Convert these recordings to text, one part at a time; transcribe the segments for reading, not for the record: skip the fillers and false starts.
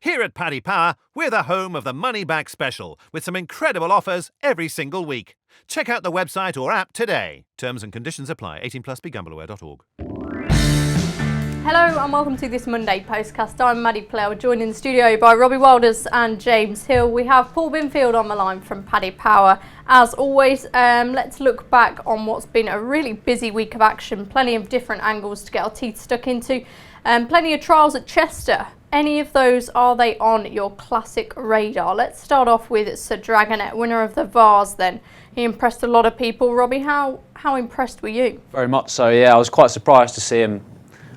Here at Paddy Power, we're the home of the Money Back Special, with some incredible offers every single week. Check out the website or app today. Terms and conditions apply. 18 plus, begambleaware.org. Hello and welcome to this Monday Postcast. I'm Maddie Plough, joined in the studio by Robbie Wilders and James Hill. We have Paul Binfield on the line from Paddy Power. As always, let's look back on what's been a really busy week of action. Plenty of different angles to get our teeth stuck into. Plenty of trials at Chester. Any of those, are they on your classic radar? Let's start off with Sir Dragonet, winner of the Vase then. He impressed a lot of people. Robbie, how impressed were you? Very much so, yeah. I was quite surprised to see him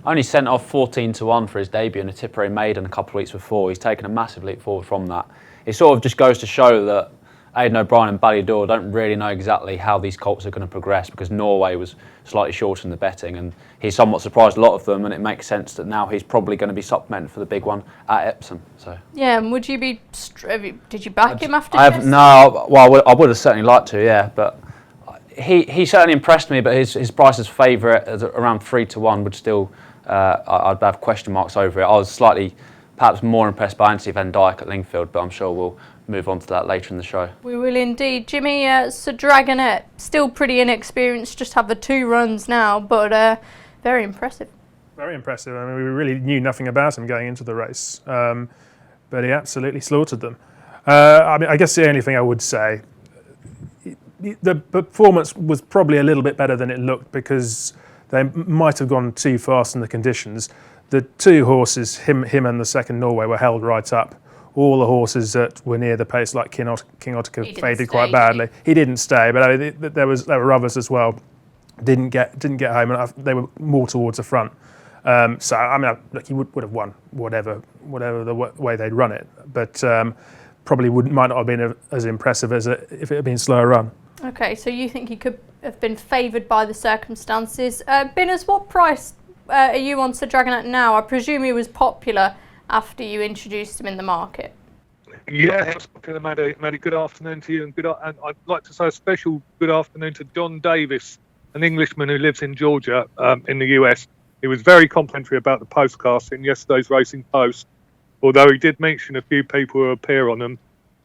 only sent off 14-1 for his debut in a Tipperary Maiden a couple of weeks before. He's taken a massive leap forward from that. It sort of just goes to show that Aidan O'Brien and Ballydor don't really know exactly how these colts are going to progress, because Norway was slightly short in the betting and he somewhat surprised a lot of them, and it makes sense that now he's probably going to be supplemented for the big one at Epsom. So yeah, and would you be? Did you back him after? No, well, I would have certainly liked to, yeah, but he certainly impressed me. But his price as favourite at around 3-1 would still. I'd have question marks over it. I was slightly, perhaps more impressed by Anthony Van Dijk at Lingfield, but I'm sure we'll move on to that later in the show. We will indeed. Jimmy, Sir Dragonet, still pretty inexperienced, just have the 2 runs now, but very impressive. Very impressive. I mean, we really knew nothing about him going into the race, but he absolutely slaughtered them. I guess the only thing I would say, the performance was probably a little bit better than it looked, because they might have gone too fast in the conditions. The 2 horses, him and the second Norway, were held right up. All the horses that were near the pace, like King Ottocar, faded quite badly. He didn't stay, but there were others as well. Didn't get home, and they were more towards the front. So I mean, look, he would have won whatever the way they'd run it, but probably might not have been as impressive as if it had been a slower run. Okay, so you think he could have been favoured by the circumstances. Binners, what price are you on Sir Dragonet now? I presume he was popular after you introduced him in the market. Yeah, it's popular, Maddie. Good afternoon to you, and I'd like to say a special good afternoon to John Davis, an Englishman who lives in Georgia, in the US. He was very complimentary about the Postcast in yesterday's Racing Post, although he did mention a few people who appear on them.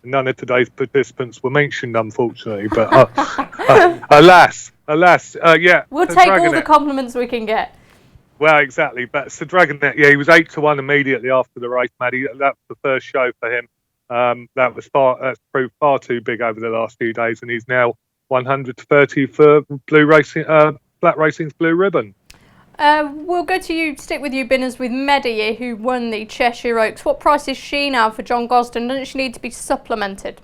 None of today's participants were mentioned, unfortunately, but alas, yeah. We'll take all the compliments we can get. Well, exactly, but Sir Dragonet, yeah, he was 8-1 immediately after the race, Maddie. That was the first show for him. That's proved far too big over the last few days, and he's now 130 for Black Racing's Blue Ribbon. We'll go to you, stick with you, Binners, with Medea, who won the Cheshire Oaks. What price is she now for John Gosden? Doesn't she need to be supplemented?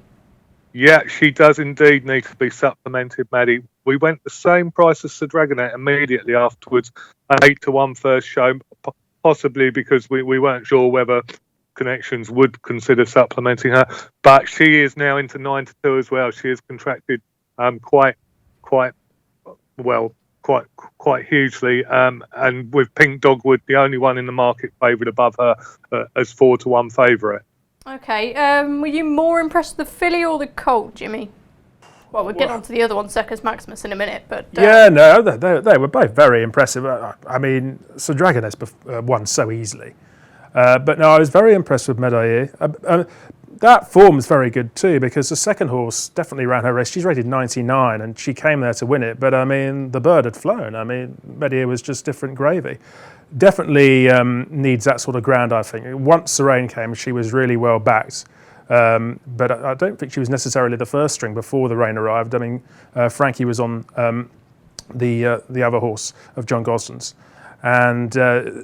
Yeah, she does indeed need to be supplemented, Maddie. We went the same price as Sir Dragonet immediately afterwards, an 8-1 first show, possibly because we weren't sure whether Connections would consider supplementing her. But she is now into 9-2 as well. She has contracted quite hugely, and with Pink Dogwood, the only one in the market favoured above her, as 4-1 favourite. Okay, were you more impressed with the filly or the colt, Jimmy? Well, we'll get on to the other one, Circus Maximus, in a minute, but... Yeah, no, they were both very impressive. I mean, Sir Dragonet's won so easily. But no, I was very impressed with Medea. That form is very good too, because the second horse definitely ran her race. She's rated 99 and she came there to win it. But I mean, the bird had flown. I mean, Medea was just different gravy. Definitely needs that sort of ground, I think. Once the rain came, she was really well backed. But I don't think she was necessarily the first string before the rain arrived. I mean, Frankie was on the other horse of John Gosden's. And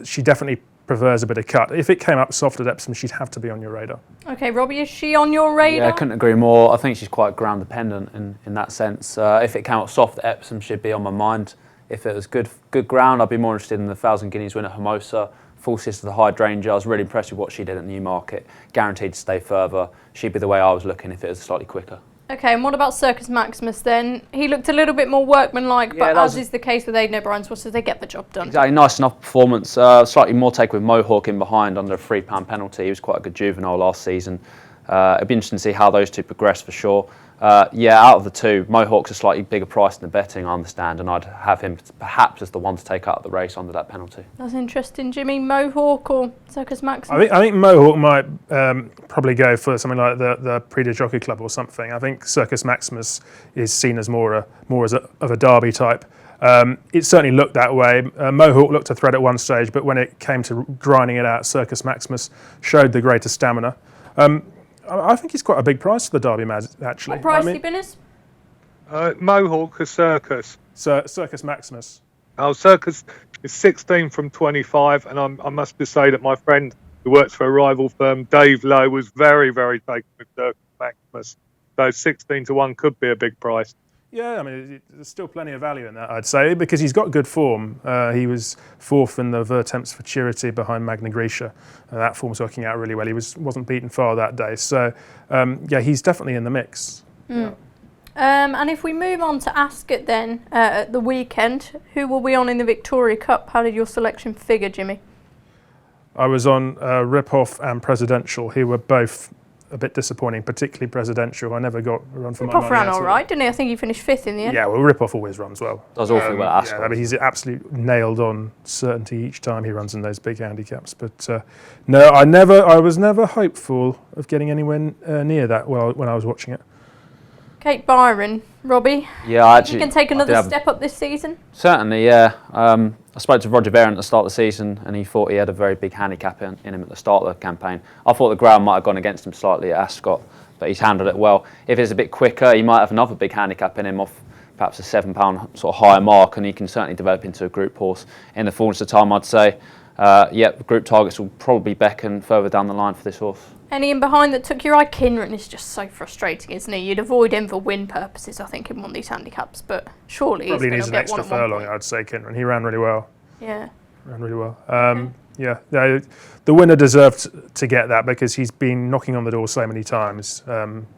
she definitely prefers a bit of cut. If it came up soft at Epsom, she'd have to be on your radar. Okay, Robbie, is she on your radar? Yeah, I couldn't agree more. I think she's quite ground dependent in that sense. If it came up soft at Epsom, she'd be on my mind. If it was good ground, I'd be more interested in the 1,000 Guineas winner Hermosa. Full sister, the Hydrangea. I was really impressed with what she did at Newmarket. Guaranteed to stay further. She'd be the way I was looking if it was slightly quicker. Okay, and what about Circus Maximus then? He looked a little bit more workmanlike, but as is the case with Aidan O'Brien's horses, they get the job done. Exactly, nice enough performance. Slightly more take with Mohawk in behind under a £3 penalty. He was quite a good juvenile last season. It'd be interesting to see how those two progress for sure. Out of the two, Mohawk's a slightly bigger price than the betting, I understand, and I'd have him perhaps as the one to take out of the race under that penalty. That's interesting, Jimmy. Mohawk or Circus Maximus? I think Mohawk might probably go for something like the Prix de Jockey Club or something. I think Circus Maximus is seen as more of a derby type. It certainly looked that way. Mohawk looked a threat at one stage, but when it came to grinding it out, Circus Maximus showed the greater stamina. I think he's quite a big price for the Derby, actually. What price he been as? Mohawk or Circus? Circus Maximus. Oh, Circus is 16 from 25, and I must just say that my friend who works for a rival firm, Dave Lowe, was very, very taken with Circus Maximus. So 16 to 1 could be a big price. Yeah, I mean, there's still plenty of value in that, I'd say, because he's got good form. He was fourth in the Vertemps Futurity behind Magna Grecia. That form's working out really well. He wasn't beaten far that day. So, he's definitely in the mix. Yeah. And if we move on to Ascot then, at the weekend, who will be on in the Victoria Cup? How did your selection figure, Jimmy? I was on Ripoff and Presidential, who were both a bit disappointing, particularly Presidential. I never got a run for my money. Ripoff ran all right, didn't he? I think he finished 5th in the end. Yeah, well, Ripoff always runs well. Does awfully well at Ascot. Yeah, I mean, he's absolutely nailed on certainty each time he runs in those big handicaps. But no, I was never hopeful of getting anywhere near that when I was watching it. Kate Byron, Robbie. Yeah, actually, you can take another step up this season. Certainly, yeah. I spoke to Roger Beran at the start of the season, and he thought he had a very big handicap in him at the start of the campaign. I thought the ground might have gone against him slightly at Ascot, but he's handled it well. If it's a bit quicker, he might have another big handicap in him off perhaps a £7 sort of higher mark, and he can certainly develop into a group horse in the fullness of time, I'd say. Group targets will probably beckon further down the line for this horse. Any in behind that took your eye? Kinran is just so frustrating, isn't he? You'd avoid him for win purposes, I think, in one of these handicaps, but surely probably he's needs an extra furlong, I'd say, Kinran. He ran really well. Yeah. Ran really well. Yeah, the winner deserved to get that because he's been knocking on the door so many times.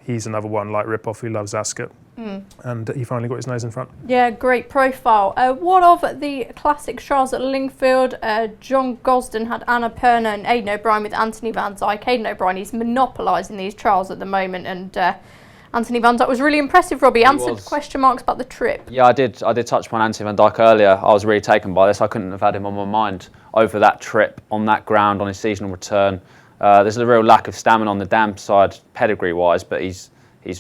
He's another one like Ripoff who loves Ascot, and he finally got his nose in front. Yeah, great profile. What of the classic trials at Lingfield? John Gosden had Anna Perna and Aidan O'Brien with Anthony Van Dyke. Aidan O'Brien is monopolising these trials at the moment, and Anthony Van Dyke was really impressive. Robbie answered question marks about the trip. Yeah, I did touch upon Anthony Van Dyke earlier. I was really taken by this. I couldn't have had him on my mind over that trip, on that ground, on his seasonal return. There's a real lack of stamina on the damp side, pedigree-wise, but he's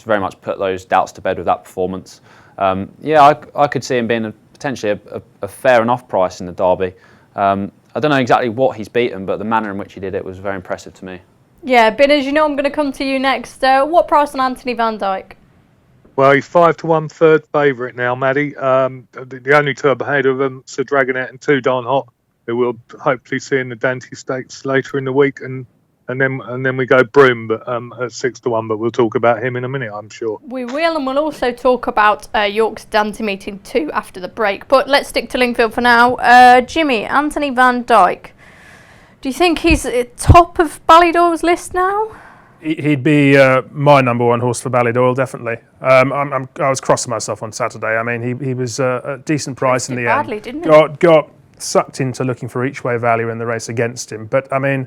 very much put those doubts to bed with that performance. I could see him being potentially a fair enough price in the Derby. I don't know exactly what he's beaten, but the manner in which he did it was very impressive to me. Yeah, Binners, you know I'm going to come to you next. What price on Anthony Van Dyke? Well, he's 5 to 1 third favourite now, Maddie. The only two ahead of him, Sir Dragonet and Two Darn Hot, who we'll hopefully see in the Dante Stakes later in the week, and then we go Broom, but at 6 to 1. But we'll talk about him in a minute, I'm sure. We will, and we'll also talk about York's Dante meeting too after the break. But let's stick to Lingfield for now. Jimmy, Anthony Van Dyke. Do you think he's at top of Ballydoyle's list now? He'd be my number one horse for Ballydoyle, definitely. I was crossing myself on Saturday. I mean, he was a decent price in the badly, end. Didn't he? Got sucked into looking for each way value in the race against him. But I mean,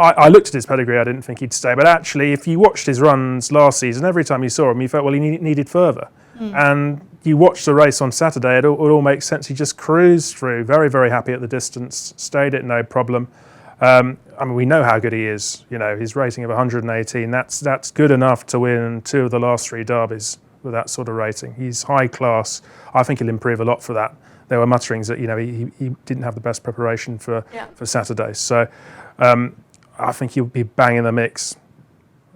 I looked at his pedigree. I didn't think he'd stay. But actually, if you watched his runs last season, every time you saw him, you felt, well, he needed further. And you watched the race on Saturday, it all makes sense. He just cruised through, very, very happy at the distance, stayed it no problem. I mean, we know how good he is. You know, his rating of 118, that's good enough to win 2 of the last 3 derbies with that sort of rating. He's high class. I think he'll improve a lot for that. There were mutterings that, you know, he didn't have the best preparation for Saturday. So I think he'll be banging the mix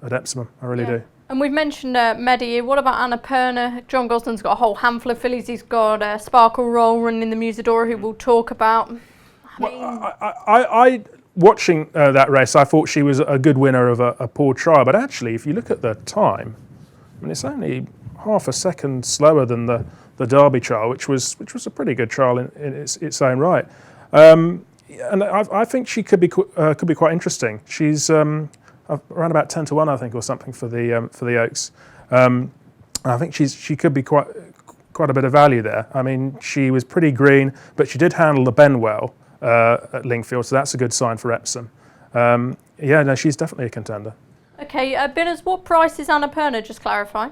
at Epsom. I really do. And we've mentioned Medi. What about Anna Perna? John Gosden's got a whole handful of fillies. He's got Sparkle Roll running in the Musidora, who we'll talk about. I watching that race, I thought she was a good winner of a poor trial. But actually, if you look at the time, I mean, it's only half a second slower than the Derby trial, which was a pretty good trial in its own right. And I think she could be quite interesting. She's around about 10 to 1, I think, or something for the Oaks. I think she could be quite a bit of value there. I mean, she was pretty green, but she did handle the bend well at Lingfield, so that's a good sign for Epsom. She's definitely a contender. Okay, Binners, what price is Anna Perna? Just clarify.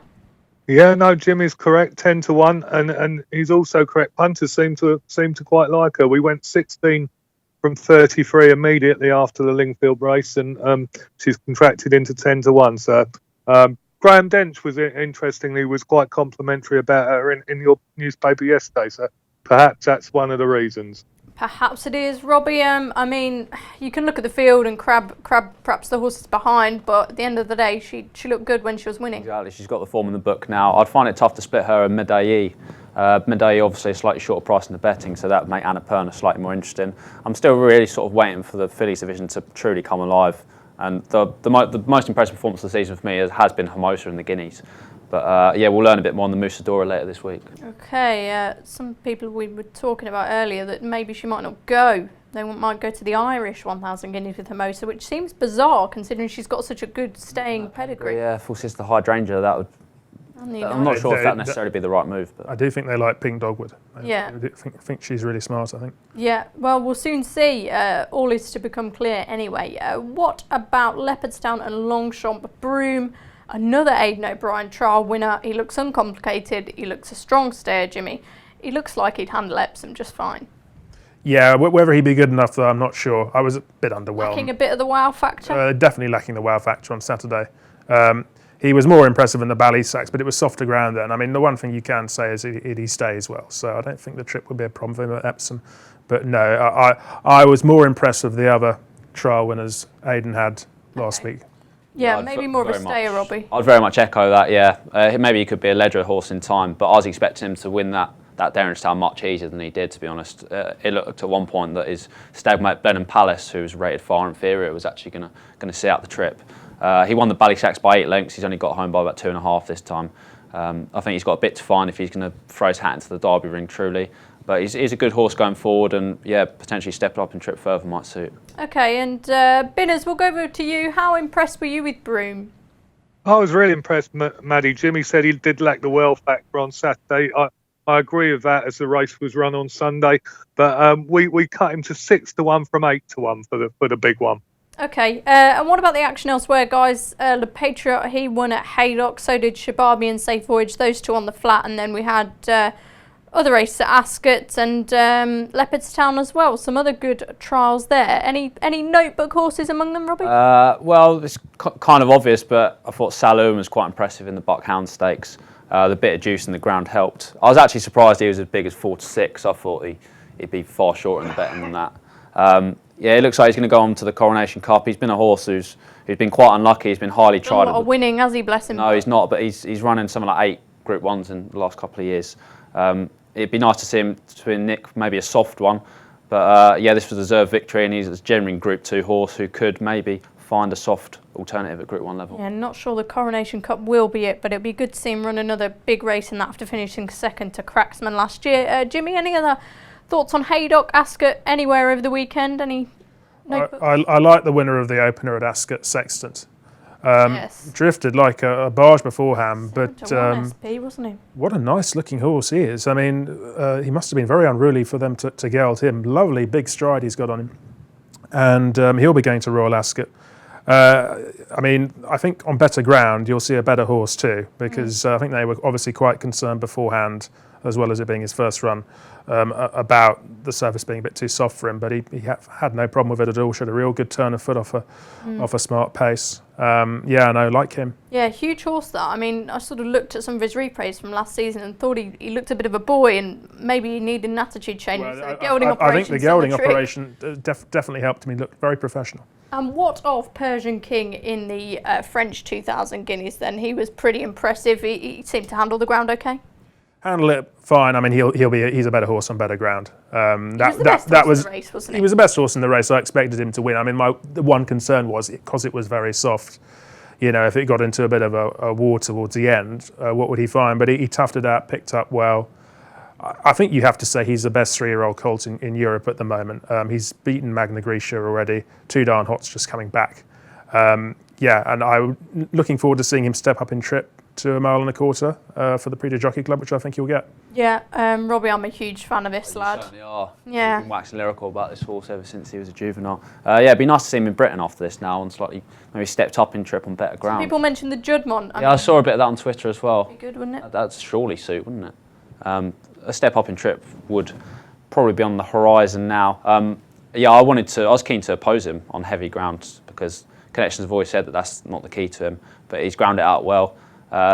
Yeah, no, Jimmy's correct, 10-1, and he's also correct. Punters seem to quite like her. We went 16 from 33 immediately after the Lingfield race, and she's contracted into 10-1. So Graham Dench was quite complimentary about her in your newspaper yesterday. So perhaps that's one of the reasons. Perhaps it is, Robbie. I mean, you can look at the field and crab perhaps the horses behind, but at the end of the day, she looked good when she was winning. Exactly, she's got the form in the book now. I'd find it tough to split her and Medaille. Medaille obviously a slightly shorter price in the betting, so that would make Annapurna slightly more interesting. I'm still really sort of waiting for the fillies division to truly come alive. And the most impressive performance of the season for me has been Hermosa in the Guineas. But yeah, we'll learn a bit more on the Musidora later this week. Okay, some people we were talking about earlier that maybe she might not go. They might go to the Irish 1,000 guineas with Hermosa, which seems bizarre considering she's got such a good staying pedigree. Yeah, full sister hydrangea, that would. I'm not sure if that necessarily be the right move. But I do think they like Pink Dogwood. Yeah. I think she's really smart, I think. Yeah, well, we'll soon see. All is to become clear anyway. What about Leopardstown and Longchamp Broome? Another Aidan O'Brien trial winner. He looks uncomplicated. He looks a strong stayer, Jimmy. He looks like he'd handle Epsom just fine. Yeah, whether he'd be good enough, though, I'm not sure. I was a bit underwhelmed. Lacking a bit of the wow factor? Definitely lacking the wow factor on Saturday. He was more impressive in the Ballysacks, but it was softer ground then. I mean, the one thing you can say is he stays well, so I don't think the trip would be a problem for him at Epsom. But no, I was more impressed with the other trial winners Aidan had last week. Yeah, maybe more of a stayer, Robbie. I'd very much echo that, yeah. Maybe he could be a ledger horse in time, but I was expecting him to win that Derrinstown much easier than he did, to be honest. It looked at one point that his stablemate Blenheim Palace, who was rated far inferior, was actually going to see out the trip. He won the Ballysacks by 8 lengths. He's only got home by about 2.5 this time. I think he's got a bit to find if he's going to throw his hat into the Derby ring, truly. But he's a good horse going forward, and yeah, potentially stepping up and trip further might suit. Okay, and Binners, we'll go over to you. How impressed were you with Broome? I was really impressed, Maddie. Jimmy said he did lack the well factor on Saturday. I agree with that as the race was run on Sunday, but we cut him to 6-1 from 8-1 for the big one. Okay, and what about the action elsewhere, guys? Le Patriot, he won at Haydock, so did Shababi and Safe Voyage, those two on the flat, and then we had other races at Ascot and Leopardstown as well. Some other good trials there. Any notebook horses among them, Robbie? Well, it's kind of obvious, but I thought Saloon was quite impressive in the Buckhound Stakes. The bit of juice in the ground helped. I was actually surprised he was as big as 4-6. I thought he'd be far shorter in the betting than that. Yeah, it looks like he's going to go on to the Coronation Cup. He's been a horse who's been quite unlucky. He's been highly tried. Not winning, has he? Bless him. No, he's not. But he's running something like 8 Group 1s in the last couple of years. It'd be nice to see him to nick maybe a soft one. But yeah, this was a deserved victory, and he's a genuine Group 2 horse who could maybe find a soft alternative at Group 1 level. Yeah, not sure the Coronation Cup will be it, but it'll be good to see him run another big race in that after finishing second to Cracksman last year. Jimmy, any other thoughts on Haydock, Ascot, anywhere over the weekend? Any notebooks? I like the winner of the opener at Ascot, Sextant. Yes. Drifted like a barge beforehand, but SP, wasn't he? what a nice looking horse he is. I mean, he must have been very unruly for them to geld him. Lovely big stride he's got on him. And he'll be going to Royal Ascot. I mean, I think on better ground you'll see a better horse too, because I think they were obviously quite concerned beforehand, as well as it being his first run, about the surface being a bit too soft for him. But he had no problem with it at all. Showed a real good turn of foot off a smart pace. Yeah, no, like him. Yeah, huge horse that. I mean, I sort of looked at some of his replays from last season and thought he looked a bit of a boy, and maybe he needed an attitude change. Well, gelding I think the gelding trick. operation definitely helped him. He looked very professional. And what of Persian King in the French 2,000 guineas then? He was pretty impressive. He seemed to handle the ground okay. Handle it fine. I mean, he's a better horse on better ground. He was the best horse in the race, wasn't he? He was the best horse in the race. I expected him to win. I mean, the one concern was because it was very soft. You know, if it got into a bit of a war towards the end, what would he find? But he toughed it out, picked up well. I think you have to say he's the best 3-year-old colt in Europe at the moment. He's beaten Magna Grecia already. 2 Darn Hot's just coming back. Yeah, and I'm looking forward to seeing him step up in trip to 1.25 miles for the Prix de Jockey Club, which I think he'll get. Yeah, Robbie, I'm a huge fan of this lad. You certainly are. Yeah. You've been waxing lyrical about this horse ever since he was a juvenile. Yeah, it'd be nice to see him in Britain after this now and slightly maybe stepped up in trip on better ground. People mentioned the Juddmonte. I saw a bit of that on Twitter as well. Be good, wouldn't it? That'd surely suit, wouldn't it? A step up in trip would probably be on the horizon now. I was keen to oppose him on heavy ground because Connections have always said that that's not the key to him, but he's ground it out well.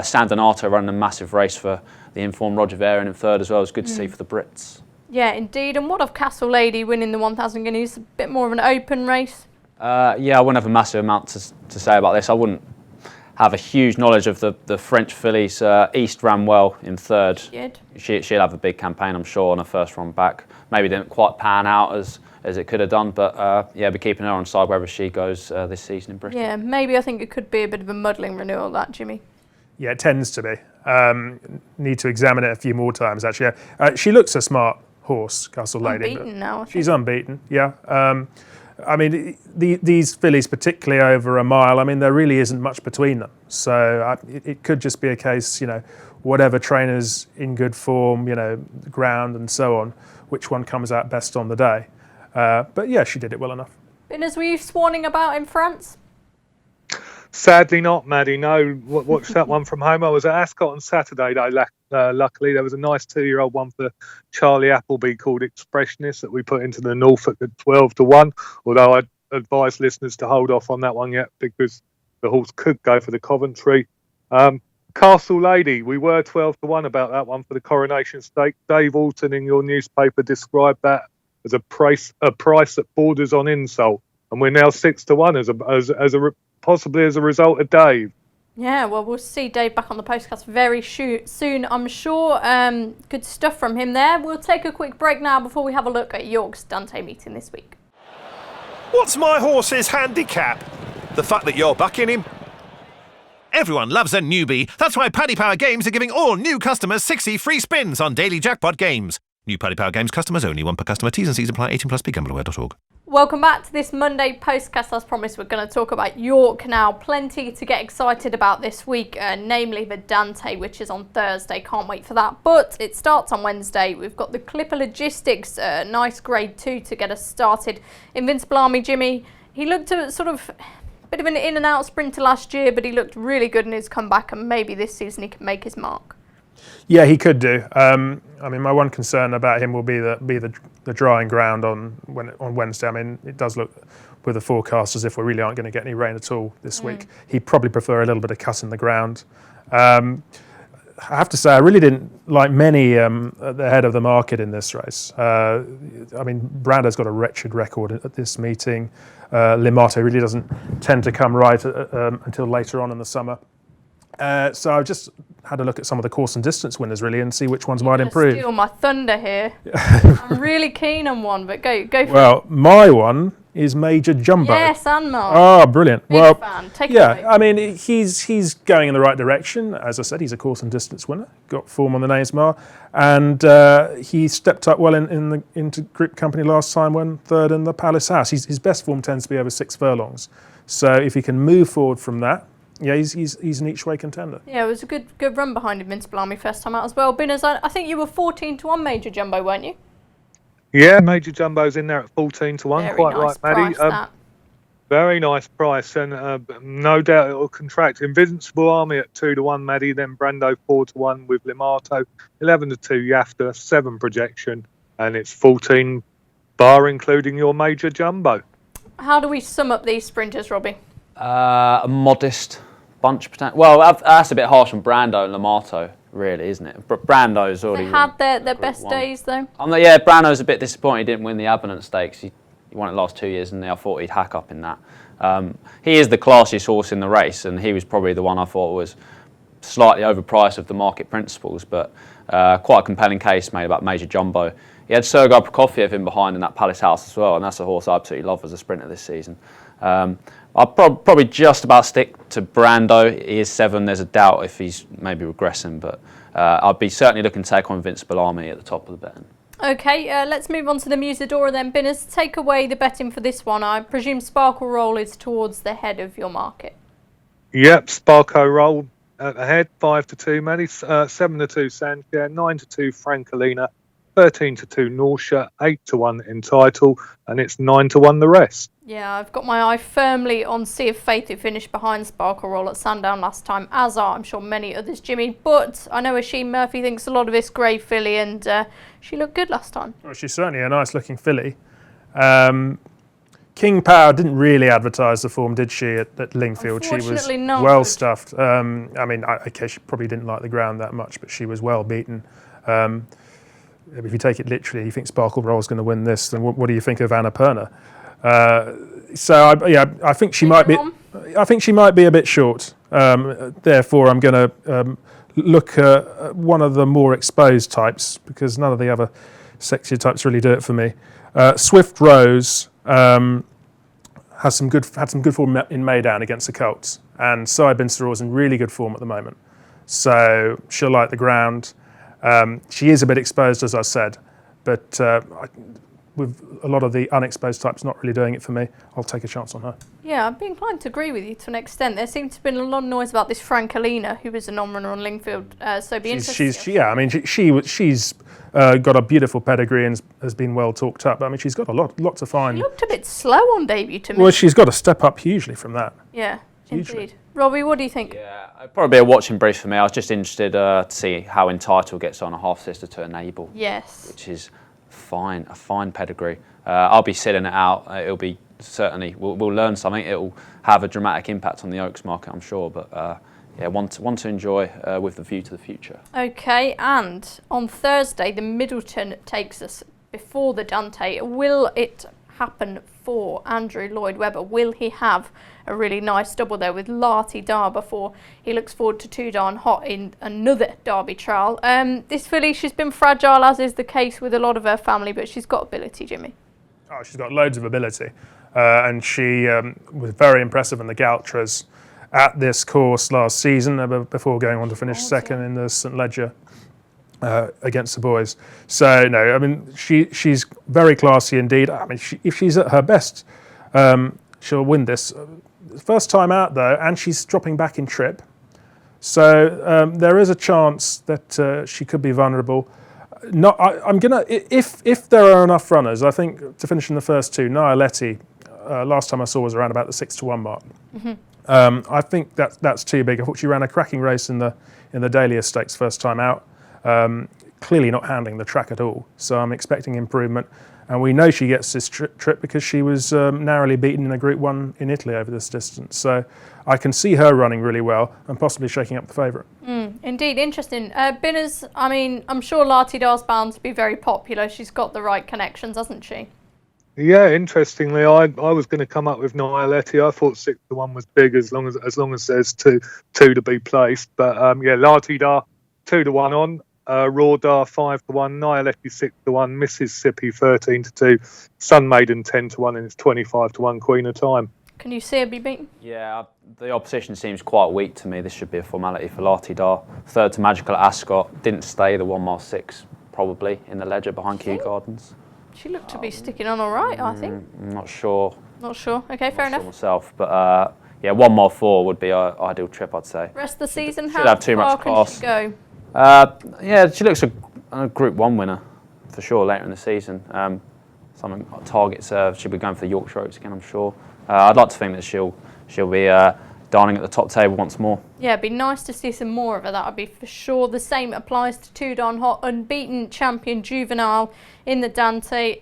San Donato running a massive race for the informed Roger Varian in third as well. It's good to see for the Brits. Yeah, indeed. And what of Castle Lady winning the 1,000 Guineas? A bit more of an open race? I wouldn't have a massive amount to say about this. I wouldn't have a huge knowledge of the French fillies. East ran well in third. She'll have a big campaign, I'm sure, on her first run back. Maybe didn't quite pan out as it could have done, but be keeping her on side wherever she goes this season in Britain. Yeah, maybe I think it could be a bit of a muddling renewal, that, Jimmy. Yeah, it tends to be. Need to examine it a few more times, actually. She looks a smart horse, Castle Lady. Unbeaten now, I think. She's unbeaten, yeah. I mean, these fillies, particularly over a mile, I mean, there really isn't much between them. So it could just be a case, whatever trainer's in good form, ground and so on, which one comes out best on the day. But yeah, she did it well enough. Binners, were you swanning about in France? Sadly not, Maddie. No, watched that one from home. I was at Ascot on Saturday, though. Luckily, there was a nice 2-year-old one for Charlie Appleby called Expressionist that we put into the Norfolk at 12-1. Although I'd advise listeners to hold off on that one yet because the horse could go for the Coventry. Castle Lady, we were 12-1 about that one for the Coronation Stake. Dave Alton in your newspaper described that as a price that borders on insult, and we're now 6-1 possibly as a result of Dave. Yeah, well, we'll see Dave back on the Postcast very soon, I'm sure. Good stuff from him there. We'll take a quick break now before we have a look at York's Dante meeting this week. What's my horse's handicap? The fact that you're backing him? Everyone loves a newbie. That's why Paddy Power Games are giving all new customers 60 free spins on daily jackpot games. New Paddy Power Games customers only, one per customer. T's and C's apply. 18+. BeGambleAware.org. Welcome back to this Monday Postcast. As promised, we're going to talk about York now. Plenty to get excited about this week, namely the Dante, which is on Thursday. Can't wait for that. But it starts on Wednesday. We've got the Clipper Logistics, nice grade 2 to get us started. Invincible Army, Jimmy, he looked a sort of bit of an in and out sprinter last year, but he looked really good in his comeback, and maybe this season he can make his mark. Yeah, he could do. I mean, my one concern about him will be the drying ground on Wednesday. I mean, it does look with the forecast as if we really aren't going to get any rain at all this week. He'd probably prefer a little bit of cut in the ground. I have to say, I really didn't like many at the head of the market in this race. I mean, Brando's got a wretched record at this meeting. Limato really doesn't tend to come right until later on in the summer. So I've just had a look at some of the course and distance winners really and see which ones might improve. Steal my thunder here. I'm really keen on one, but go for it. Well, my one is Major Jumbo. Yes, and Mark. Oh, brilliant. Big fan. Take it away. I mean, he's going in the right direction. As I said, he's a course and distance winner. Got form on the Naismar. And he stepped up well into group company last time when third in the Palace House. His best form tends to be over 6 furlongs. So if he can move forward from that, yeah, he's an each way contender. Yeah, it was a good run behind Invincible Army first time out as well. Binners, I think you were 14-1 Major Jumbo, weren't you? Yeah, Major Jumbo's in there at 14-1. Very quite nice right, Maddie. Very nice price, and no doubt it will contract. Invincible Army at 2-1, Maddie. Then Brando 4-1 with Limato, 11-2 Yafta, 7 projection, and it's 14 bar including your Major Jumbo. How do we sum up these sprinters, Robbie? A modest bunch. Well, that's a bit harsh on Brando and Limato, really, isn't it? But Brando's already had their best days, though. Yeah, Brando's a bit disappointed he didn't win the Aberdeen Stakes. He won it the last 2 years, and I thought he'd hack up in that. He is the classiest horse in the race, and he was probably the one I thought was slightly overpriced of the market principles, but quite a compelling case made about Major Jumbo. He had Sergei Prokofiev in behind in that Palace House as well, and that's a horse I absolutely love as a sprinter this season. I'll probably just about stick to Brando. He is 7. There's a doubt if he's maybe regressing, but I'd be certainly looking to take on Invincible Army at the top of the betting. Okay, let's move on to the Musidora then. Binners, take away the betting for this one. I presume Sparkle Roll is towards the head of your market. Yep, Sparko Roll at the head, 5-2 Maddie, 7-2 Sanshare, 9-2 Francolina, 13-2 Norcia, 8-1 Entitle, and it's 9-1 the rest. Yeah, I've got my eye firmly on Sea of Faith, who finished behind Sparkle Roll at Sandown last time, as are, I'm sure, many others, Jimmy. But I know Oisin Murphy thinks a lot of this grey filly, and she looked good last time. Well, she's certainly a nice-looking filly. King Power didn't really advertise the form, did she, at Lingfield? She was Unfortunately not. well stuffed. I mean, okay, she probably didn't like the ground that much, but she was well beaten. If you take it literally, you think Sparkle Roll's going to win this, then what do you think of Annapurna? I think she might be. I think she might be a bit short. Therefore, I'm going to look at one of the more exposed types, because none of the other sexier types really do it for me. Swift Rose had some good form in Maidan against the Colts, and Sai Bin Sarour's in really good form at the moment. So she'll like the ground. She is a bit exposed, as I said, but with a lot of the unexposed types not really doing it for me, I'll take a chance on her. Yeah, I'd be inclined to agree with you to an extent. There seems to have been a lot of noise about this Francolina, who is a non-runner on Lingfield, so it'd be interesting. She's got a beautiful pedigree and has been well talked up. I mean, she's got a lot to find. She looked a bit slow on debut to me. Well, she's got to step up hugely from that. Yeah, Hugely. indeed. Robbie, what do you think? Yeah, it'd probably be a watching brief for me. I was just interested to see how Entitled gets on, a half-sister to Enable. Yes. Which is a fine pedigree. I'll be sitting it out. It'll be certainly, we'll learn something. It'll have a dramatic impact on the Oaks market, I'm sure. But one to enjoy with the view to the future. Okay, and on Thursday, the Middleton takes us before the Dante. Will it happen for Andrew Lloyd Webber? Will he have a really nice double there with Larty Dar before he looks forward to Too Darn Hot in another Derby trial? This filly, she's been fragile, as is the case with a lot of her family, but she's got ability, Jimmy. Oh, she's got loads of ability, and she was very impressive in the Galtras at this course last season before going on to finish second in the St Ledger against the boys. So no, I mean she's very classy indeed. I mean if she's at her best, she'll win this. First time out though, and she's dropping back in trip, so there is a chance that she could be vulnerable. I'm gonna if there are enough runners, I think to finish in the first two. Nialetti, last time I saw was around about the 6-1 mark. Mm-hmm. I think that's too big. I thought she ran a cracking race in the Dahlia Stakes first time out. Clearly not handling the track at all. So I'm expecting improvement. And we know she gets this trip because she was narrowly beaten in a Group 1 in Italy over this distance. So I can see her running really well and possibly shaking up the favourite. Indeed, interesting. Binners, I mean, I'm sure Larty Dar's bound to be very popular. She's got the right connections, hasn't she? Yeah, interestingly, I was going to come up with Nialetti. I thought 6-1 was big as long as there's two to be placed. But Larty Dar 2-1 on. Raw Dar 5-1, Nialetti 6-1, Mississippi 13-2, Sun Maiden 10-1, and it's 25-1 Queen of Time. Can you see her be beaten? Yeah, the opposition seems quite weak to me. This should be a formality for Larty Dar. Third to Magical at Ascot, didn't stay the 1 mile 6 probably in the Ledger behind Kew Gardens. She looked to be sticking on all right, I think. I'm not sure. Not sure. Okay, fair enough. Sure myself, but 1 mile 4 would be an ideal trip, I'd say. Rest of the season, should have too much class. Can she go? She looks a Group 1 winner for sure later in the season. Something targets her. She'll be going for the Yorkshire Oaks again, I'm sure. I'd like to think that she'll be darning at the top table once more. Yeah, it'd be nice to see some more of her. That would be for sure. The same applies to Too Darn Hot, unbeaten champion juvenile in the Dante.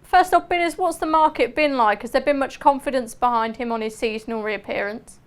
First off, Binners, what's the market been like? Has there been much confidence behind him on his seasonal reappearance?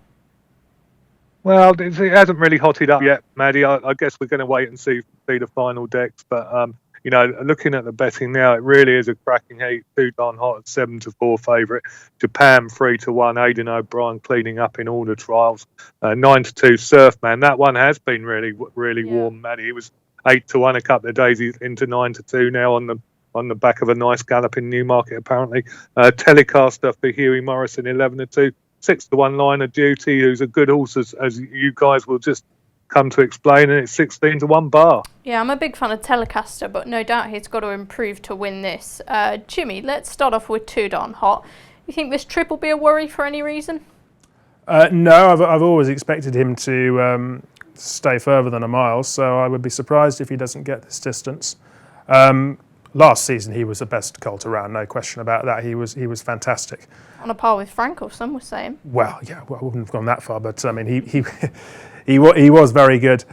Well, it hasn't really hotted up yet, Maddie. I guess we're going to wait and see the final decks. But, looking at the betting now, it really is a cracking heat. Too Darn Hot at 7-4 favourite. Japan 3-1. Aidan O'Brien cleaning up in all the trials. 9-2 Surfman. That one has been really warm, Maddie. He was 8-1 a couple of days into 9-2 now on the back of a nice gallop in Newmarket, apparently. Telecaster for Huey Morrison 11-2. 6-1 Line of Duty, who's a good horse, as you guys will just come to explain, and it's 16-1 bar. Yeah, I'm a big fan of Telecaster, but no doubt he's got to improve to win this. Jimmy, let's start off with Too Darn Hot. You think this trip will be a worry for any reason? No, I've always expected him to stay further than a mile, so I would be surprised if he doesn't get this distance. Last season, he was the best colt around, no question about that. He was fantastic. On a par with Frankel, some were saying. Well, yeah, I wouldn't have gone that far, but I mean, he was very good.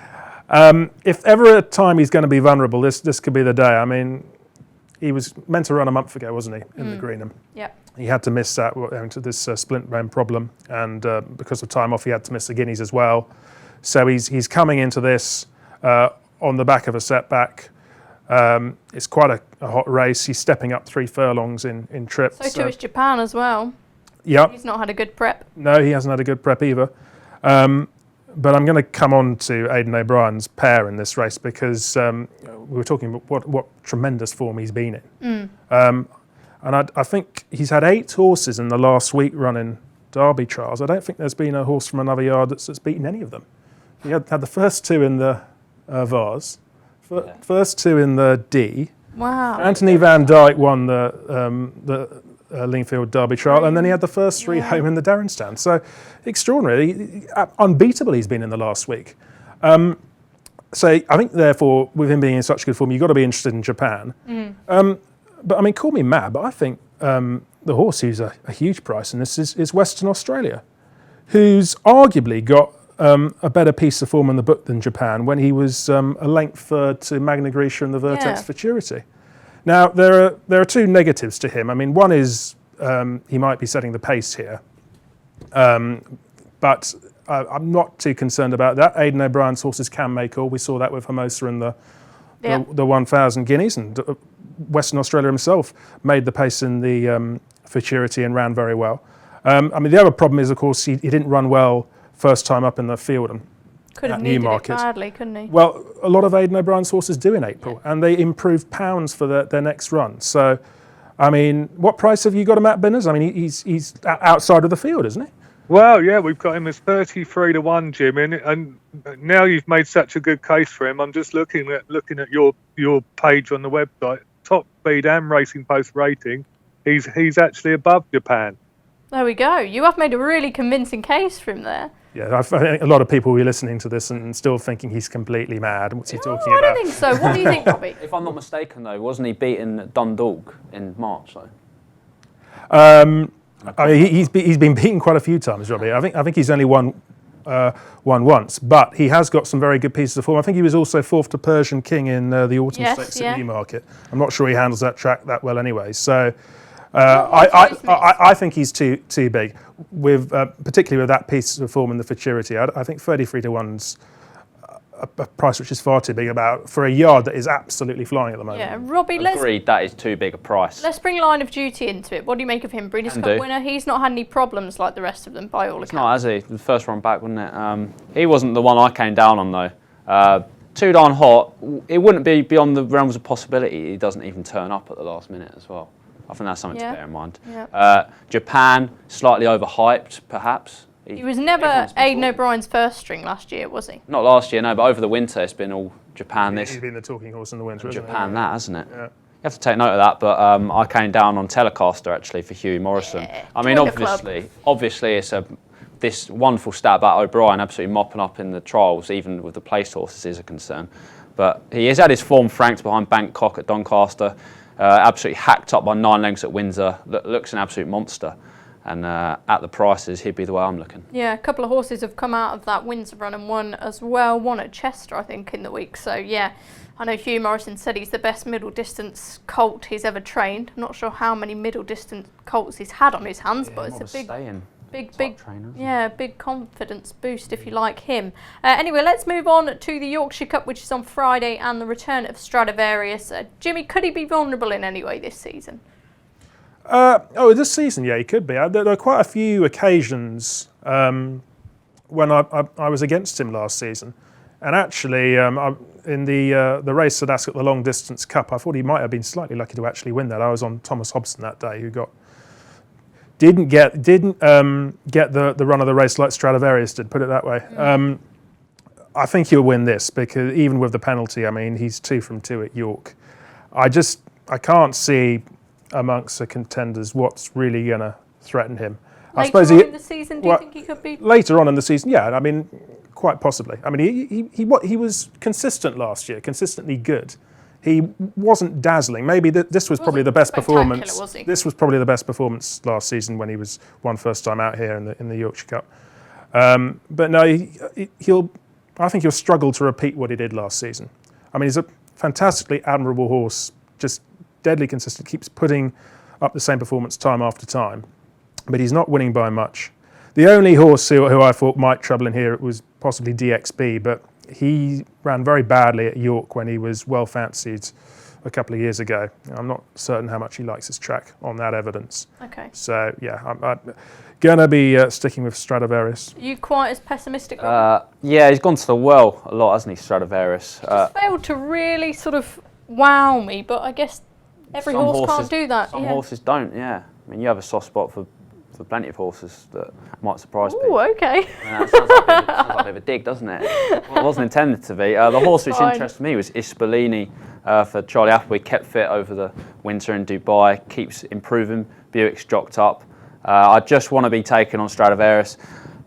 If ever a time he's going to be vulnerable, this could be the day. I mean, he was meant to run a month ago, wasn't he, in the Greenham? Yeah. He had to miss that to this splint bone problem, and because of time off, he had to miss the Guineas as well. So he's coming into this on the back of a setback. It's quite a hot race. He's stepping up 3 furlongs in trip. So too is Japan as well. Yeah. He's not had a good prep. No, he hasn't had a good prep either. But I'm going to come on to Aidan O'Brien's pair in this race because we were talking about what tremendous form he's been in. And I think he's had 8 horses in the last week running Derby trials. I don't think there's been a horse from another yard that's beaten any of them. He had the first 2 in the Vars, first 2 in the D. Wow. Anthony Van Dyke won the Lingfield Derby trial, and then he had the first 3 home in the Darrenstown. So extraordinary. Unbeatable he's been in the last week. So I think, therefore, with him being in such good form, you've got to be interested in Japan. But I mean, call me mad, but I think the horse who's a huge price in this is Western Australia, who's arguably got a better piece of form in the book than Japan when he was a length third to Magna Grecia and the Vertex Futurity. Now, there are 2 negatives to him. I mean, one is he might be setting the pace here, but I'm not too concerned about that. Aidan O'Brien's horses can make all. We saw that with Hermosa in the 1,000 Guineas, and Western Australia himself made the pace in the Futurity and ran very well. I mean, the other problem is, of course, he didn't run well first time up in the field and could have at needed Newmarket. it badly, couldn't he? Well, a lot of Aidan O'Brien's horses do in April, and they improve pounds for their next run. So, I mean, what price have you got him at, Binners? I mean, he's outside of the field, isn't he? Well, yeah, we've got him as 33 to 1, Jim, and now you've made such a good case for him. I'm just looking at your page on the website, Top Speed and Racing Post rating. He's actually above Japan. There we go. You have made a really convincing case for him there. Yeah, I think a lot of people will be listening to this and still thinking he's completely mad. What's he talking I about? don't think so. What do you think, Robbie? If I'm not mistaken, though, wasn't he beating Dundalk in March, though? I mean, he's been beaten quite a few times, Robbie. I think he's only won once, but he has got some very good pieces of form. I think he was also 4th to Persian King in the Autumn Stakes at Newmarket. I'm not sure he handles that track that well anyway. So I think he's too big, with particularly with that piece of form in the Futurity. I think 33 to 1's a price which is far too big for a yard that is absolutely flying at the moment. Yeah, Robbie, Agreed, that is too big a price. Let's bring Line of Duty into it. What do you make of him? Breeders' Cup winner. He's not had any problems like the rest of them, by all accounts. Not, has he? The first run back, wasn't it? He wasn't the one I came down on, though. Too darn hot. It wouldn't be beyond the realms of possibility he doesn't even turn up at the last minute as well. I think that's something to bear in mind. Yeah. Japan, slightly overhyped, perhaps. He was never Aidan O'Brien's first string last year, was he? Not last year, no, but over the winter it's been all Japan this. He's been the talking horse in the winter, isn't Japan he? that, hasn't it? Yeah. You have to take note of that, but I came down on Telecaster actually for Hugh Morrison. I mean, obviously it's this wonderful stat about O'Brien absolutely mopping up in the trials, even with the placed horses is a concern. But he has had his form franked behind Bangkok at Doncaster, absolutely hacked up by 9 lengths at Windsor, looks an absolute monster. And at the prices, he'd be the way I'm looking. Yeah, a couple of horses have come out of that Windsor run and won as well. One at Chester, I think, in the week. So, yeah, I know Hugh Morrison said he's the best middle distance colt he's ever trained. I'm not sure how many middle distance colts he's had on his hands, but it's a big confidence boost if you like him. Anyway, let's move on to the Yorkshire Cup, which is on Friday, and the return of Stradivarius. Jimmy, could he be vulnerable in any way this season? This season, yeah, he could be. There are quite a few occasions when I was against him last season, and actually in the race at Ascot, the Long Distance Cup, I thought he might have been slightly lucky to actually win that. I was on Thomas Hobson that day, who didn't get the run of the race like Stradivarius did. Put it that way. I think he'll win this because even with the penalty, I mean, he's 2 from 2 at York. I can't see amongst the contenders what's really going to threaten him. Later on in the season, do you think he could be? Later on in the season, yeah. I mean, quite possibly. I mean, he was consistent last year, consistently good. He wasn't dazzling. Maybe this was probably the best performance. Was he? This was probably the best performance last season when he won first time out here in the Yorkshire Cup. But no, I think he'll struggle to repeat what he did last season. I mean, he's a fantastically admirable horse, just deadly consistent, keeps putting up the same performance time after time, but he's not winning by much. The only horse who I thought might trouble in here was possibly DXB, but he ran very badly at York when he was well fancied a couple of years ago. I'm not certain how much he likes his track on that evidence. Okay. So, yeah, I'm going to be sticking with Stradivarius. Are you quite as pessimistic, Rob? Yeah, he's gone to the well a lot, hasn't he, Stradivarius? Just failed to really sort of wow me, but I guess every horse can't do that. Some horses don't, yeah. I mean, you have a soft spot for plenty of horses that might surprise people. Oh, okay. Sounds like a bit of a dig, doesn't it? Well, it wasn't intended to be. The horse which interested me was Ispellini for Charlie Appleby. Kept fit over the winter in Dubai, keeps improving. Buick's jocked up. I just want to be taken on Stradivarius.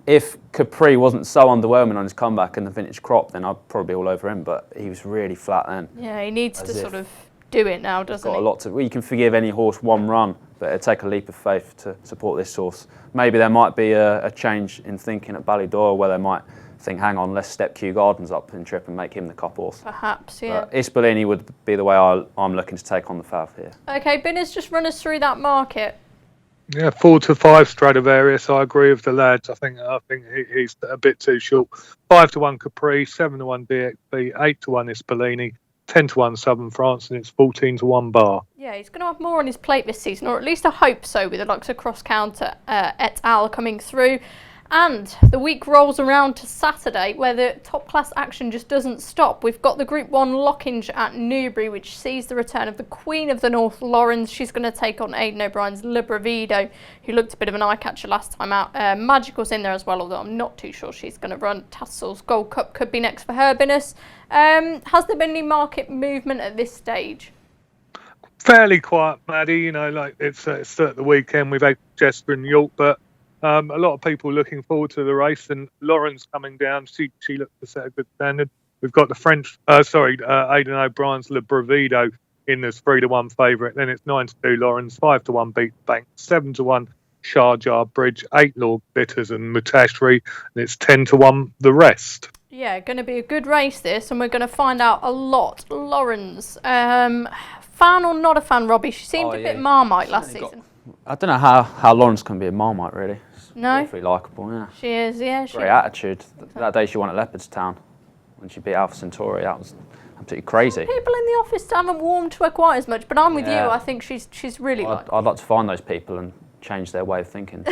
If Capri wasn't so underwhelming on his comeback in the vintage crop, then I'd probably be all over him, but he was really flat then. Yeah, he needs to sort of do it now, doesn't he? Got a lot to. Well, you can forgive any horse one run, but it'd take a leap of faith to support this horse. Maybe there might be a change in thinking at Ballydor where they might think, hang on, let's step Kew Gardens up in trip and make him the cup horse. Perhaps, yeah. But Ispellini would be the way I'm looking to take on the Fav here. Okay, Binners, just run us through that market. Yeah, 4 to 5 Stradivarius. I agree with the lads. I think he's a bit too short. 5 to 1 Capri, 7 to 1 DXB, 8 to 1 Ispellini, 10 to 1 Southern France, and it's 14 to 1 Bar. Yeah, he's going to have more on his plate this season, or at least I hope so, with the likes of Cross Counter et al. Coming through. And the week rolls around to Saturday, where the top class action just doesn't stop. We've got the Group 1 Lockinge at Newbury, which sees the return of the Queen of the North, Lawrence. She's going to take on Aidan O'Brien's Le Bravido, who looked a bit of an eye-catcher last time out. Magical's in there as well, although I'm not too sure she's going to run. Tassel's Gold Cup could be next for her, Binners. Has there been any market movement at this stage? Fairly quiet, Maddie. You know, like it's at the weekend. We've had Chester and York, but a lot of people looking forward to the race, and Lauren's coming down. She looked to set a good standard. We've got the Aidan O'Brien's Le Bravido in as 3 to 1 favourite. Then it's 9 to 2 Lauren's, 5 to 1 Beat Bank, 7 to 1 Sharjah Bridge, 8 Lord Bitters and Mutashri, and it's 10 to 1 the rest. Yeah, going to be a good race this, and we're going to find out a lot. Lawrence, fan or not a fan, Robbie? She seemed a bit Marmite last season. I don't know how Lawrence can be a Marmite, really. No? Pretty likeable, yeah. She is, yeah. Great attitude. That day she won at Leopardstown when she beat Alpha Centauri. That was absolutely crazy. People in the office haven't warmed to her quite as much, but I'm with you. I think she's really likable. I'd like to find those people and change their way of thinking.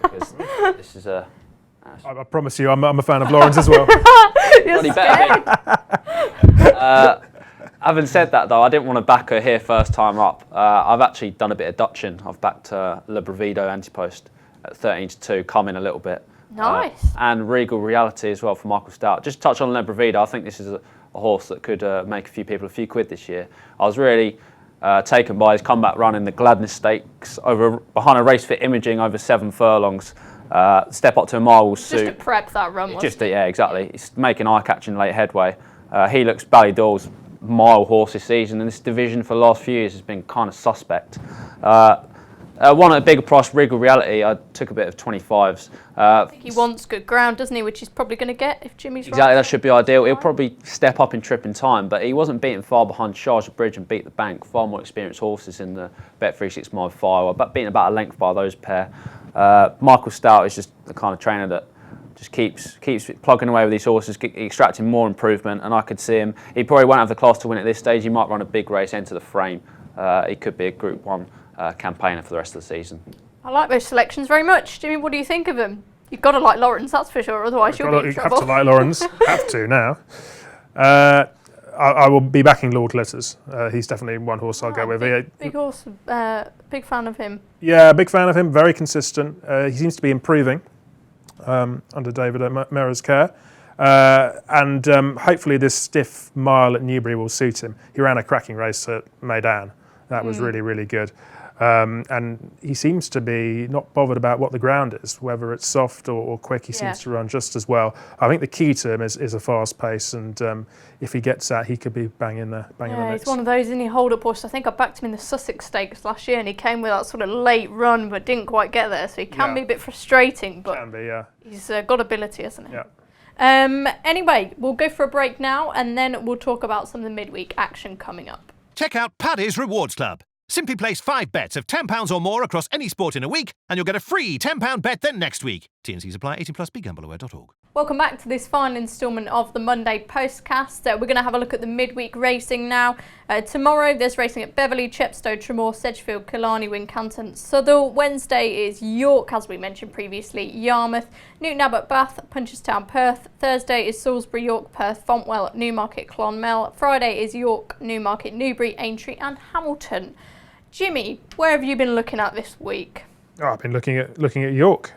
Because this is a... I promise you, I'm a fan of Lawrence as well. You're scared. Having said that, though, I didn't want to back her here first time up. I've actually done a bit of Dutching. I've backed Le Bravido anti-post at 13 to 2, come in a little bit. Nice. And Regal Reality as well for Michael Stout. Just touch on Le Bravido. I think this is a horse that could make a few people a few quid this year. I was really taken by his comeback run in the Gladness Stakes behind a race fit imaging over 7 furlongs. Step up to a mile will suit. Just to prep that run. Yeah, exactly. He's making eye-catching late headway. He looks Ballydor's mile horse this season, and this division for the last few years has been kind of suspect. One at a bigger price, Regal Reality, I took a bit of 25s. I think he wants good ground, doesn't he? Which he's probably going to get if Jimmy's right. Exactly, that should be ideal. He'll probably step up in trip in time, but he wasn't beaten far behind Sharjah Bridge and Beat the Bank. Far more experienced horses in the Bet365 mile file, but beaten about a length by those pair. Michael Stout is just the kind of trainer that just keeps plugging away with these horses, extracting more improvement, and I could see him. He probably won't have the class to win at this stage. He might run a big race, enter the frame. He could be a Group 1 campaigner for the rest of the season. I like those selections very much. Jimmy, what do you think of him? You've got to like Lawrence, that's for sure, otherwise you'll be in trouble. You have to like Lawrence. Have to now. I will be backing Lord Glitters. He's definitely one horse I'll go with. Big horse, big fan of him. Yeah, big fan of him, very consistent. He seems to be improving under David O'Meara's care. And hopefully this stiff mile at Newbury will suit him. He ran a cracking race at Meydan. That was really, really good. And he seems to be not bothered about what the ground is, whether it's soft or quick. He seems to run just as well. I think the key to him is a fast pace, and if he gets that, he could be banging the mix. He's one of those, isn't he, hold-up horse. I think I backed him in the Sussex Stakes last year, and he came with that sort of late run, but didn't quite get there. So he can be a bit frustrating, but he's got ability, hasn't he? Yeah. Anyway, we'll go for a break now, and then we'll talk about some of the midweek action coming up. Check out Paddy's Rewards Club. Simply place 5 bets of £10 or more across any sport in a week, and you'll get a free £10 bet the next week. T&Cs apply. 18+. BeGambleAware.org. Welcome back to this final instalment of the Monday Postcast. We're going to have a look at the midweek racing now. Tomorrow there's racing at Beverley, Chepstow, Tremor, Sedgefield, Killarney, Wincanton, Southall. Wednesday is York, as we mentioned previously, Yarmouth, Newton Abbot, Bath, Punchestown, Perth. Thursday is Salisbury, York, Perth, Fontwell, Newmarket, Clonmel. Friday is York, Newmarket, Newbury, Aintree and Hamilton. Jimmy, where have you been looking at this week? I've been looking at York.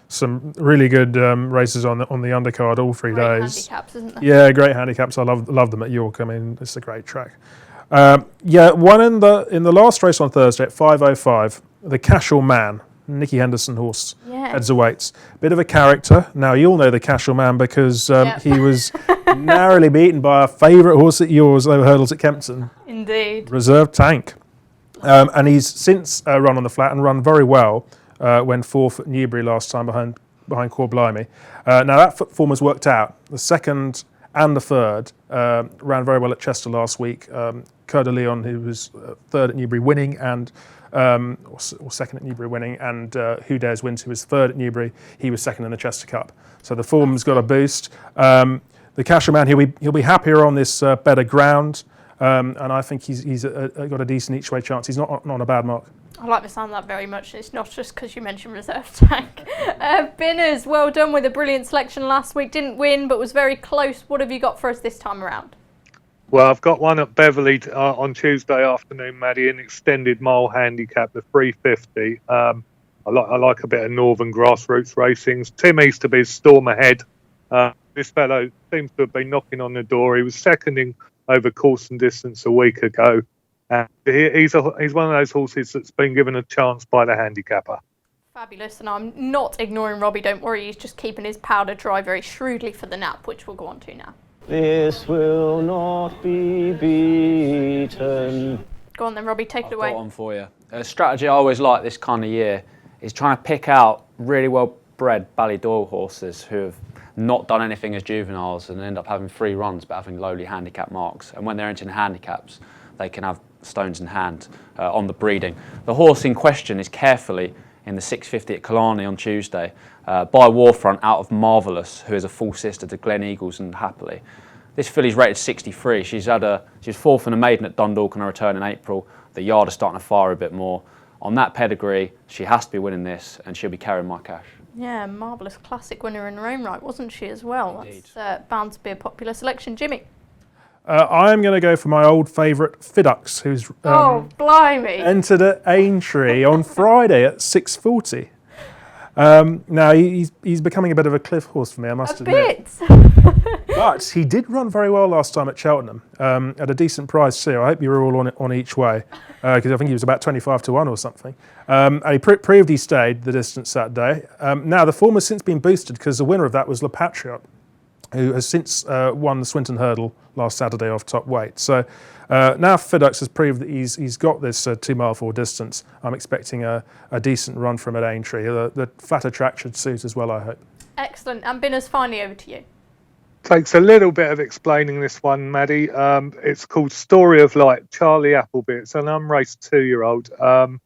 Some really good races on the undercard all 3 Great days. handicaps, isn't there? Yeah, great handicaps. I love them at York. I mean, it's a great track. One in the last race on Thursday at 5:05. The Cashel Man, Nicky Henderson horse, heads the weights. Bit of a character. Now you all know the Cashel Man because he was narrowly beaten by a favourite horse at yours over hurdles at Kempton. Indeed. Reserve Tank. And he's since run on the flat and run very well. Went 4th at Newbury last time behind Core Blimey. Now that form has worked out. The second and the third ran very well at Chester last week. Coeur de Leon, who was 3rd at Newbury winning, and or 2nd at Newbury winning, and Who Dares Wins, who was 3rd at Newbury. He was 2nd in the Chester Cup. So the form's got a boost. The Cashel Man, he'll be happier on this better ground. And I think he's got a decent each way chance. He's not on a bad mark. I like the sound of that very much. It's not just because you mentioned Reserve Tank. Binners, well done with a brilliant selection last week. Didn't win, but was very close. What have you got for us this time around? Well, I've got one at Beverley on Tuesday afternoon, Maddie, an extended mile handicap, the 350. I like a bit of northern grassroots racing. Tim Easterby's Storm Ahead. This fellow seems to have been knocking on the door. He was second in over course and distance a week ago. He's one of those horses that's been given a chance by the handicapper. Fabulous, and I'm not ignoring Robbie, don't worry, he's just keeping his powder dry very shrewdly for the nap, which we'll go on to now. This will not be beaten. Go on then, Robbie, take it away. I've got one for you. A strategy I always like this kind of year is trying to pick out really well-bred Ballydoyle horses who have not done anything as juveniles and end up having 3 runs but having lowly handicap marks. And when they're entering handicaps, they can have stones in hand on the breeding. The horse in question is Carefully in the 650 at Killarney on Tuesday by Warfront out of Marvellous, who is a full sister to Glen Eagles and Happily. This filly's rated 63. She was 4th in a maiden at Dundalk on her return in April. The yard is starting to fire a bit more. On that pedigree, she has to be winning this, and she'll be carrying my cash. Yeah, Marvellous classic winner in her own right, wasn't she, as well? Indeed. That's bound to be a popular selection. Jimmy? I'm going to go for my old favourite Fiddux, who's blimey! entered at Aintree on Friday at 6:40. Now, he's becoming a bit of a cliff horse for me, I must admit. But he did run very well last time at Cheltenham at a decent price too. I hope you were all on each way because I think he was about 25-1 or something. And he proved he stayed the distance that day. Now, the form has since been boosted because the winner of that was Le Patriot, who has since won the Swinton Hurdle last Saturday off top weight. So now Fiddux has proved that he's got this 2 mile 4 distance. I'm expecting a decent run from at Aintree. The flatter track should suit as well, I hope. Excellent. And Binners, finally over to you. Takes a little bit of explaining this one, Maddie. It's called Story of Light, Charlie Appleby. It's an unraced 2-year-old. The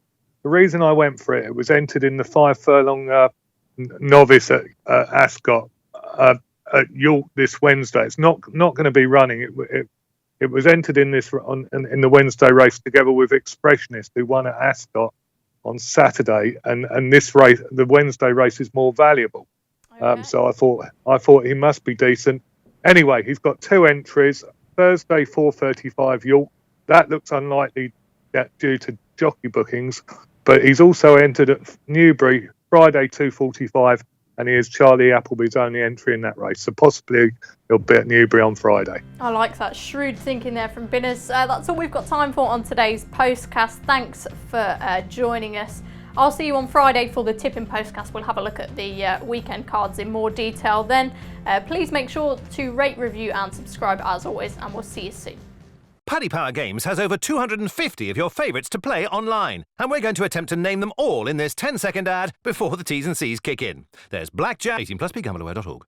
reason I went for it was entered in the 5 furlong novice at Ascot at York this Wednesday. It's not going to be running. It was entered in this in the Wednesday race together with Expressionist, who won at Ascot on Saturday, and this race, the Wednesday race, is more valuable. Okay. So I thought he must be decent. Anyway, he's got 2 entries. Thursday 4:35 York. That looks unlikely due to jockey bookings, but he's also entered at Newbury Friday 2:45 and he is Charlie Appleby's only entry in that race. So possibly he'll be at Newbury on Friday. I like that shrewd thinking there from Binners. That's all we've got time for on today's Postcast. Thanks for joining us. I'll see you on Friday for the tipping Postcast. We'll have a look at the weekend cards in more detail then. Please make sure to rate, review and subscribe as always, and we'll see you soon. Paddy Power Games has over 250 of your favourites to play online, and we're going to attempt to name them all in this 10-second ad before the T's and C's kick in. There's Blackjack, 18+, begambleaware.org.